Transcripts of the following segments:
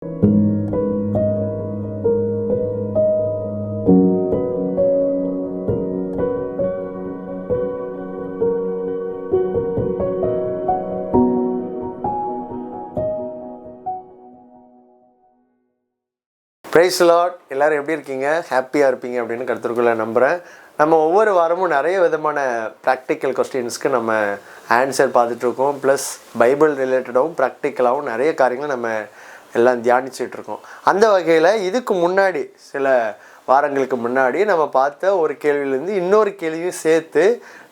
Price Lord. எல்லோரும் எப்படி இருக்கீங்க? ஹாப்பியாக இருப்பீங்க அப்படின்னு கருத்துக்குள்ளே நம்புகிறேன். நம்ம ஒவ்வொரு வாரமும் நிறைய விதமான ப்ராக்டிக்கல் கொஸ்டின்ஸ்க்கு நம்ம ஆன்சர் பார்த்துட்ருக்கோம். ப்ளஸ் பைபிள் ரிலேட்டடாகவும் ப்ராக்டிக்கலாகவும் நிறைய காரியங்களை நம்ம எல்லாம் தியானிச்சிட்ருக்கோம். அந்த வகையில் இதுக்கு முன்னாடி சில வாரங்களுக்கு முன்னாடி நம்ம பார்த்த ஒரு கேள்வியிலேருந்து இன்னொரு கேள்வியும் சேர்த்து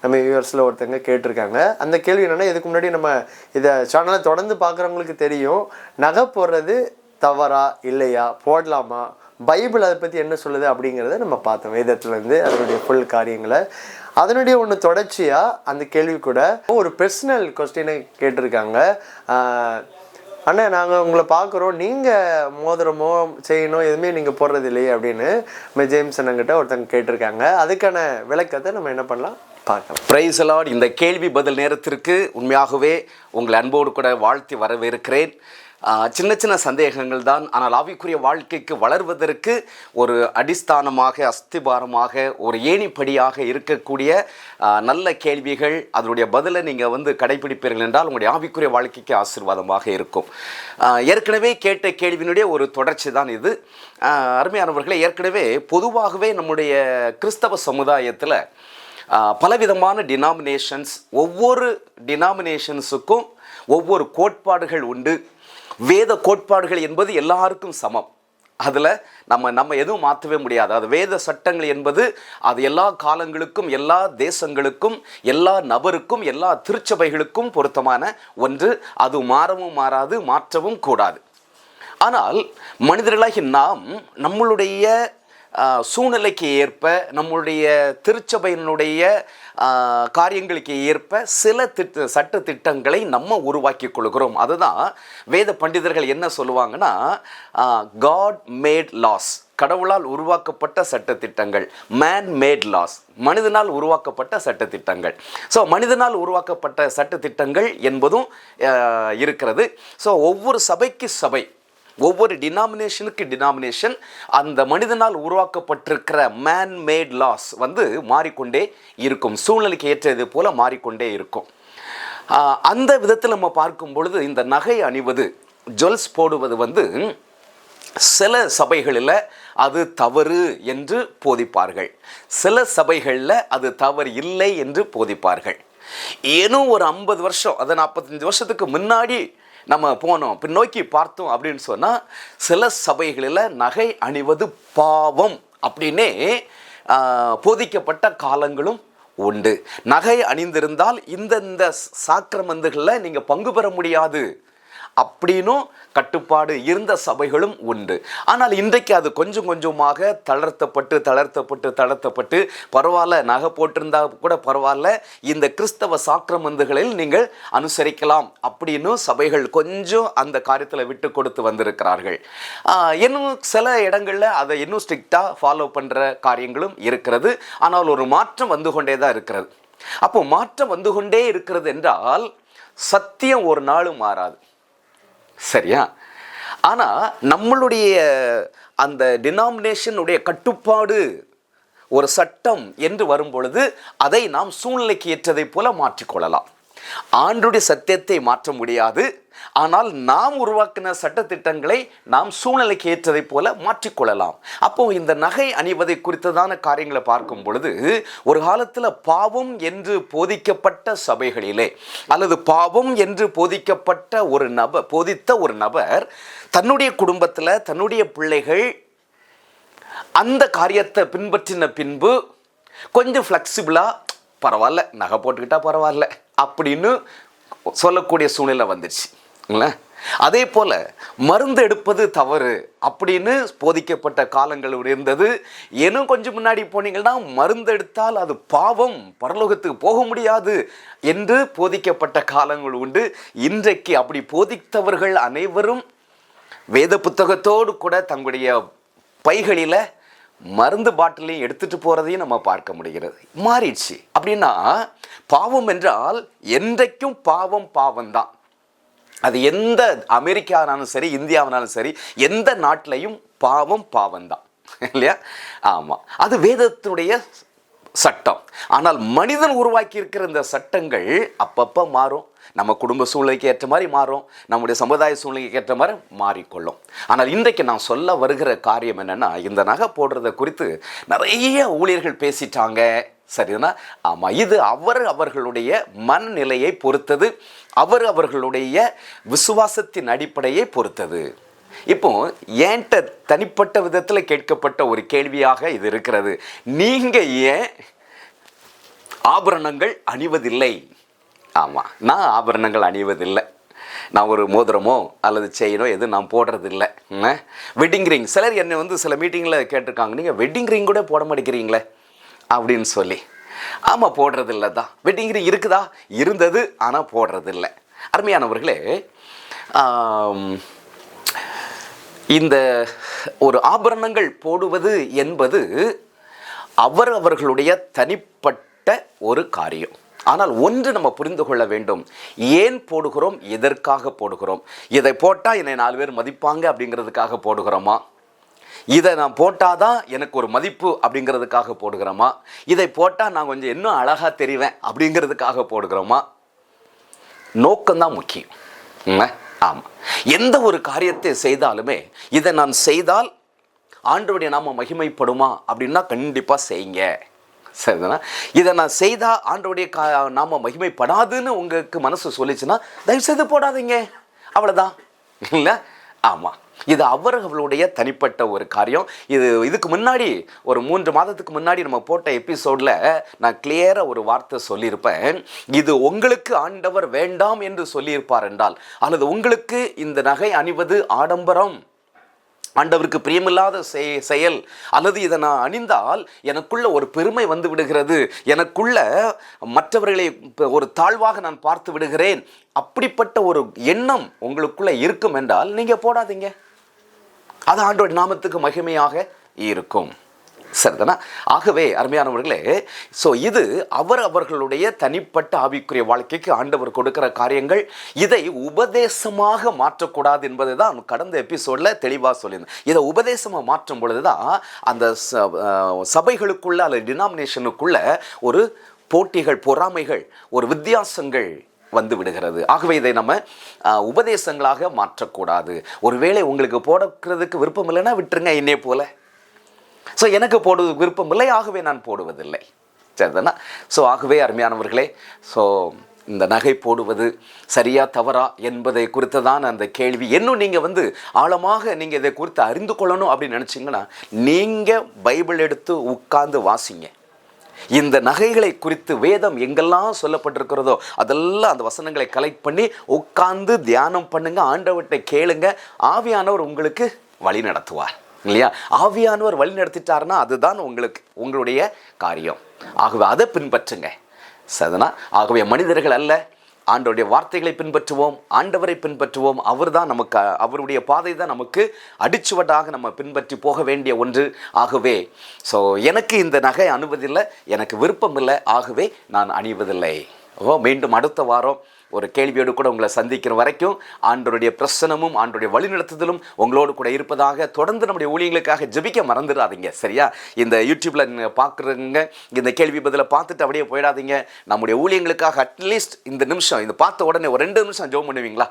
நம்ம வியூவர்ஸில் ஒருத்தங்க கேட்டிருக்காங்க. அந்த கேள்வி என்னென்னா, இதுக்கு முன்னாடி நம்ம இதை சேனலை தொடர்ந்து பார்க்குறவங்களுக்கு தெரியும், நகை போடுறது தவறா இல்லையா, போடலாமா, பைபிள் அதை பற்றி என்ன சொல்லுது அப்படிங்கிறத நம்ம பார்த்தோம் வேதத்துலேருந்து அதனுடைய ஃபுல் காரியங்களை. அதனுடைய ஒன்று தொடர்ச்சியாக அந்த கேள்வி கூட ஒரு பர்சனல் கொஸ்டினை கேட்டிருக்காங்க. அண்ணா, நாங்கள் உங்களை பார்க்குறோம், நீங்கள் மோதிரமோ செய்யணும் எதுவுமே நீங்கள் போடுறது இல்லையே அப்படின்னு ஜேம்ஸ் அண்ணங்கிட்ட ஒருத்தங்க கேட்டிருக்காங்க. அதுக்கான விளக்கத்தை நம்ம என்ன பண்ணலாம் பார்க்கலாம். Praise lord. இந்த கேள்வி பதில் நேரத்திற்கு உண்மையாகவே உங்களை அன்போடு கூட வாழ்த்தி வரவேற்கிறேன். சின்ன சின்ன சந்தேகங்கள் தான், ஆனால் ஆவிக்குரிய வாழ்க்கைக்கு வளர்வதற்கு ஒரு அடிஸ்தானமாக, அஸ்திபாரமாக, ஒரு ஏணிப்படியாக இருக்கக்கூடிய நல்ல கேள்விகள். அதனுடைய பதிலை நீங்கள் கடைபிடிப்பீர்கள் என்றால் உங்களுடைய ஆவிக்குரிய வாழ்க்கைக்கு ஆசீர்வாதமாக இருக்கும். ஏற்கனவே கேட்ட கேள்வியினுடைய ஒரு தொடர்ச்சி தான் இது. அருமையானவர்களே, ஏற்கனவே பொதுவாகவே நம்முடைய கிறிஸ்தவ சமுதாயத்தில் பலவிதமான டினாமினேஷன்ஸ், ஒவ்வொரு டினாமினேஷன்ஸுக்கும் ஒவ்வொரு கோட்பாடுகள் உண்டு. வேத கோட்பாடுகள் என்பது எல்லாருக்கும் சமம். அதில் நம்ம எதுவும் மாற்றவே முடியாது. அது வேத சட்டங்கள் என்பது அது எல்லா காலங்களுக்கும், எல்லா தேசங்களுக்கும், எல்லா நபருக்கும், எல்லா திருச்சபைகளுக்கும் பொருத்தமான ஒன்று. அது மாறவும் மாறாது, மாற்றவும் கூடாது. ஆனால் மனிதர்களாகி நாம் நம்மளுடைய சூழ்நிலைக்கு ஏற்ப, நம்முடைய திருச்சபையினுடைய காரியங்களுக்கு ஏற்ப சில சட்ட திட்டங்களை நம்ம உருவாக்கி கொள்கிறோம். அதுதான் வேத பண்டிதர்கள் என்ன சொல்லுவாங்கன்னா, காட் மேட் லாஸ், கடவுளால் உருவாக்கப்பட்ட சட்டத்திட்டங்கள், மேன் மேட் லாஸ், மனிதனால் உருவாக்கப்பட்ட சட்டத்திட்டங்கள். ஸோ மனிதனால் உருவாக்கப்பட்ட சட்டத்திட்டங்கள் என்பதும் இருக்கிறது. ஸோ ஒவ்வொரு சபைக்கு சபை, ஒவ்வொரு டினாமினேஷனுக்கு டினாமினேஷன், அந்த மனிதனால் உருவாக்கப்பட்டிருக்கிற மேன் மேட் லாஸ் மாறிக்கொண்டே இருக்கும். சூழ்நிலைக்கு ஏற்றது போல மாறிக்கொண்டே இருக்கும். அந்த விதத்தில் நம்ம பார்க்கும் பொழுது இந்த நகை அணிவது, ஜுவல்ஸ் போடுவது சில சபைகளில் அது தவறு என்று போதிப்பார்கள், சில சபைகளில் அது தவறு இல்லை என்று போதிப்பார்கள். ஏனோ ஒரு 50 வருஷம், அதை 45 வருஷத்துக்கு முன்னாடி நம்ம போனோம், பின்னோக்கி பார்த்தோம் அப்படின்னு சொன்னால், சில சபைகளில் நகை அணிவது பாவம் அப்படின்னே போதிக்கப்பட்ட காலங்களும் உண்டு. நகை அணிந்திருந்தால் இந்த சாக்கிரமந்துகளில் நீங்கள் பங்கு பெற முடியாது அப்படின்னும் கட்டுப்பாடு இருந்த சபைகளும் உண்டு. ஆனால் இன்றைக்கு அது கொஞ்சம் கொஞ்சமாக தளர்த்தப்பட்டு பரவாயில்ல, நகை போட்டிருந்தா கூட பரவாயில்ல, இந்த கிறிஸ்தவ சாக்கிரமந்துகளில் நீங்கள் அனுசரிக்கலாம் அப்படின்னு சபைகள் கொஞ்சம் அந்த காரியத்தில் விட்டு கொடுத்து வந்திருக்கிறார்கள். இன்னும் சில இடங்களில் அதை இன்னும் ஸ்ட்ரிக்டாக ஃபாலோ பண்ணுற காரியங்களும் இருக்கிறது. ஆனால் ஒரு மாற்றம் வந்து கொண்டே தான் இருக்கிறது. அப்போ மாற்றம் வந்து கொண்டே இருக்கிறது என்றால் சத்தியம் ஒரு நாளும் மாறாது, சரியா? ஆனால் நம்மளுடைய அந்த டினாமினேஷனுடைய கட்டுப்பாடு, ஒரு சட்டம் என்று வரும் பொழுது அதை நாம் சூழ்நிலைக்கு ஏற்றதை போல மாற்றிக்கொள்ளலாம். ஆண்டுடைய சத்தியத்தை மாற்ற முடியாது, ஆனால் நாம் உருவாக்கின சட்டத்திட்டங்களை நாம் சூழ்நிலைக்கு ஏற்றதை போல மாற்றிக்கொள்ளலாம். அப்போ இந்த நகை அணிவதை குறித்ததான காரியங்களை பார்க்கும் பொழுது, ஒரு காலத்தில் பாவம் என்று போதிக்கப்பட்ட சபைகளிலே, அல்லது பாவம் என்று போதித்த ஒரு நபர் தன்னுடைய குடும்பத்தில், தன்னுடைய பிள்ளைகள் அந்த காரியத்தை பின்பற்றின பின்பு கொஞ்சம் ஃப்ளெக்சிபிளாக, பரவாயில்ல நகை போட்டுக்கிட்டா பரவாயில்ல அப்படின்னு சொல்லக்கூடிய சூழ்நிலை வந்துடுச்சு. அதே போல மருந்து எடுப்பது தவறு அப்படின்னு போதிக்கப்பட்ட காலங்கள் இருந்தது. இன்னும் கொஞ்சம் முன்னாடி போனீங்கன்னா, மருந்து எடுத்தால் அது பாவம், பரலோகத்துக்கு போக முடியாது என்று போதிக்கப்பட்ட காலங்கள் உண்டு. இன்றைக்கு அப்படி போதித்தவர்கள் அனைவரும் வேத புத்தகத்தோடு கூட தங்களுடைய பைகளில் மருந்து பாட்டிலையும் எடுத்துட்டு போகிறதையும் நம்ம பார்க்க முடிகிறது. மாறிடுச்சு. அப்படின்னா பாவம் என்றால் என்றைக்கும் பாவம்தான். அது எந்த அமெரிக்கானாலும் சரி, இந்தியாவினாலும் சரி, எந்த நாட்டிலையும் பாவம் பாவம்தான் இல்லையா? ஆமாம், அது வேதத்தினுடைய சட்டம். ஆனால் மனிதன் உருவாக்கி இருக்கிற இந்த சட்டங்கள் அப்பப்போ மாறும். நம்ம குடும்ப சூழ்நிலைக்கு ஏற்ற மாதிரி மாறும், நம்முடைய சமுதாய சூழ்நிலைக்கு ஏற்ற மாதிரி மாறிக்கொள்ளும். ஆனால் இன்றைக்கு நான் சொல்ல வருகிற காரியம் என்னென்னா, இந்த நகை போடுறதை குறித்து நிறைய ஊழியர்கள் பேசிட்டாங்க, சரிதானா? ஆமாம், இது அவர்களுடைய மனநிலையை பொறுத்தது, அவர்களுடைய விசுவாசத்தின் அடிப்படையை பொறுத்தது. இப்போ என்கிட்ட தனிப்பட்ட விதத்தில் கேட்கப்பட்ட ஒரு கேள்வியாக இது இருக்கிறது. நீங்கள் ஏன் ஆபரணங்கள் அணிவதில்லை? ஆமாம், நான் ஆபரணங்கள் அணிவதில்லை. நான் ஒரு மோதிரமோ அல்லது செயினோ எதுவும் நான் போடுறதில்லை. வெட்டிங் ரிங், சிலர் என்னை சில மீட்டிங்கில் கேட்டிருக்காங்க, நீங்கள் வெட்டிங் ரிங் கூட போட மாட்டேங்கிறீங்களே அப்படின்னு சொல்லி. ஆமாம், போடுறதில்லை தான். வெட்டிங் ரிங் இருக்குதா? இருந்தது, ஆனால் போடுறதில்லை. அருமையானவர்களே, இந்த ஒரு ஆபரணங்கள் போடுவது என்பது அவர்களுடைய தனிப்பட்ட ஒரு காரியம். ஆனால் ஒன்று நம்ம புரிந்து கொள்ள வேண்டும், ஏன் போடுகிறோம், எதற்காக போடுகிறோம்? இதை போட்டால் என்னை 4 பேர் மதிப்பாங்க அப்படிங்கிறதுக்காக போடுகிறோமா? இதை நான் போட்டாதான் எனக்கு ஒரு மதிப்பு அப்படிங்கிறதுக்காக போடுகிறோமா? இதை போட்டால் நான் கொஞ்சம் இன்னும் அழகாக தெரிவேன் அப்படிங்கிறதுக்காக போடுகிறோமா? நோக்கம்தான் முக்கியம். ஆமாம், எந்த ஒரு காரியத்தை செய்தாலுமே இதை நான் செய்தால் ஆண்டவருடைய நாம மகிமைப்படுமா அப்படின்னா கண்டிப்பாக செய்யுங்க, சரிதானா? இதை நான் செய்தால் ஆண்டவருடைய நாம மகிமைப்படாதுன்னு உங்களுக்கு மனசு சொல்லிச்சுன்னா தயவுசெய்து போடாதீங்க, அவ்வளோதான் இல்லை? ஆமாம், இது அவர்களுடைய தனிப்பட்ட ஒரு காரியம். இதுக்கு முன்னாடி ஒரு 3 மாதத்துக்கு முன்னாடி நம்ம போட்ட எபிசோடில் நான் கிளியராக ஒரு வார்த்தை சொல்லியிருப்பேன். இது உங்களுக்கு ஆண்டவர் வேண்டாம் என்று சொல்லியிருப்பார் என்றால், அல்லது உங்களுக்கு இந்த நகை அணிவது ஆடம்பரம், ஆண்டவருக்கு பிரியமில்லாத செயல், அல்லது இதை நான் அணிந்தால் எனக்குள்ள ஒரு பெருமை வந்து விடுகிறது, எனக்குள்ள மற்றவர்களை ஒரு தாழ்வாக நான் பார்த்து விடுகிறேன், அப்படிப்பட்ட ஒரு எண்ணம் உங்களுக்குள்ள இருக்கும் என்றால் நீங்கள் போடாதீங்க. அது ஆண்டவருடைய நாமத்துக்கு மகிமையாக இருக்கும், சரிதானா? ஆகவே அருமையானவர்களே, ஸோ இது அவர்களுடைய தனிப்பட்ட ஆவிக்குரிய வாழ்க்கைக்கு ஆண்டவர் கொடுக்கிற காரியங்கள். இதை உபதேசமாக மாற்றக்கூடாது என்பதை தான் கடந்த எபிசோடில் தெளிவாக சொல்லியிருந்தேன். இதை உபதேசமாக மாற்றும் பொழுது தான் அந்த சபைகளுக்குள்ள அல்லது டினாமினேஷனுக்குள்ள ஒரு போட்டிகள், பொறாமைகள், ஒரு வித்தியாசங்கள் வந்து விடுகிறது. ஆகவே இதை நம்ம உபதேசங்களாக மாற்றக்கூடாது. ஒருவேளை உங்களுக்கு போடுறதுக்கு விருப்பம் இல்லைன்னா விட்டுருங்க, என்னே போல. ஸோ எனக்கு போடுவது விருப்பம் இல்லை, ஆகவே நான் போடுவதில்லை, சரிதானா? ஸோ ஆகவே அருமையானவர்களே, ஸோ இந்த நகை போடுவது சரியா தவறா என்பதை குறித்து தான் அந்த கேள்வி. இன்னும் நீங்கள் ஆழமாக நீங்கள் இதை குறித்து அறிந்து கொள்ளணும் அப்படின்னு நினச்சிங்கன்னா நீங்கள் பைபிள் எடுத்து உட்கார்ந்து வாசிங்க. இந்த நகைகளை குறித்து வேதம் எங்கெல்லாம் சொல்லப்பட்டிருக்கிறதோ அதெல்லாம் அந்த வசனங்களை கலெக்ட் பண்ணி உட்கார்ந்து தியானம் பண்ணுங்க, ஆண்டவர்கிட்ட கேளுங்க. ஆவியானவர் உங்களுக்கு வழி நடத்துவார், இல்லையா? ஆவியானவர் வழி நடத்திட்டாருன்னா அதுதான் உங்களுடைய காரியம். ஆகவே அதை பின்பற்றுங்க, சரிதானா? ஆகவே மனிதர்கள் அல்ல, ஆண்டவருடைய வார்த்தைகளை பின்பற்றுவோம், ஆண்டவரை பின்பற்றுவோம். அவருடைய பாதை தான் நமக்கு அடிச்சுவடாக நம்ம பின்பற்றி போக வேண்டிய ஒன்று. ஆகவே ஸோ எனக்கு இந்த நகை அணிவதில்லை, எனக்கு விருப்பம் இல்லை, ஆகவே நான் அணிவதில்லை. மீண்டும் அடுத்த வாரம் ஒரு கேள்வியோடு கூட உங்களை சந்திக்கிற வரைக்கும் ஆண்டவருடைய பிரசனமும் ஆண்டவருடைய வழிநடத்துதலும் உங்களோடு கூட இருப்பதாக. தொடர்ந்து நம்முடைய ஊழியர்களுக்காக ஜெபிக்க மறந்துடாதீங்க, சரியா? இந்த யூடியூப்பில் பார்க்குறவங்க இந்த கேள்வி பதிலை பார்த்துட்டு அப்படியே போயிடாதீங்க. நம்முடைய ஊழியங்களுக்காக அட்லீஸ்ட் இந்த நிமிஷம், இந்த பார்த்த உடனே ஒரு 2 நிமிஷம் ஜெபம் பண்ணுவீங்களா?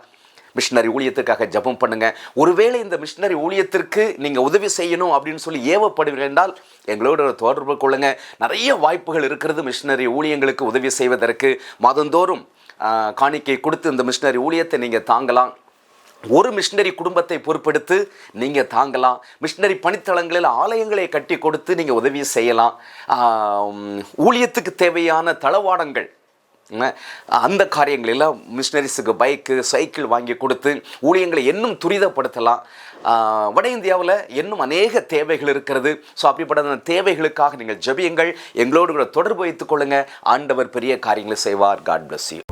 மிஷினரி ஊழியத்துக்காக ஜெபம் பண்ணுங்க. ஒருவேளை இந்த மிஷினரி ஊழியத்திற்கு நீங்கள் உதவி செய்யணும் அப்படின்னு சொல்லி ஏவப்படுவீர்கள் என்றால் எங்களோட தொடர்பு கொள்ளுங்க. நிறைய வாய்ப்புகள் இருக்கிறது மிஷினரி ஊழியங்களுக்கு உதவி செய்வதற்கு. மாதந்தோறும் காணிக்கை கொடுத்து இந்த மிஷினரி ஊழியத்தை நீங்கள் தாங்கலாம். ஒரு மிஷினரி குடும்பத்தை பொறுப்பெடுத்து நீங்கள் தாங்கலாம். மிஷினரி பணித்தளங்களில் ஆலயங்களை கட்டி கொடுத்து நீங்கள் உதவி செய்யலாம். ஊழியத்துக்கு தேவையான தளவாடங்கள், அந்த காரியங்களெல்லாம் மிஷினரிஸுக்கு பைக்கு, சைக்கிள் வாங்கி கொடுத்து ஊழியங்களை இன்னும் துரிதப்படுத்தலாம். வட இந்தியாவில் இன்னும் அநேக தேவைகள் இருக்கிறது. ஸோ அப்படிப்பட்ட தேவைகளுக்காக நீங்கள் ஜெபியுங்கள், எங்களோடு கூட தொடர்பு வைத்துக் கொள்ளுங்கள். ஆண்டவர் பெரிய காரியங்களை செய்வார். God bless you.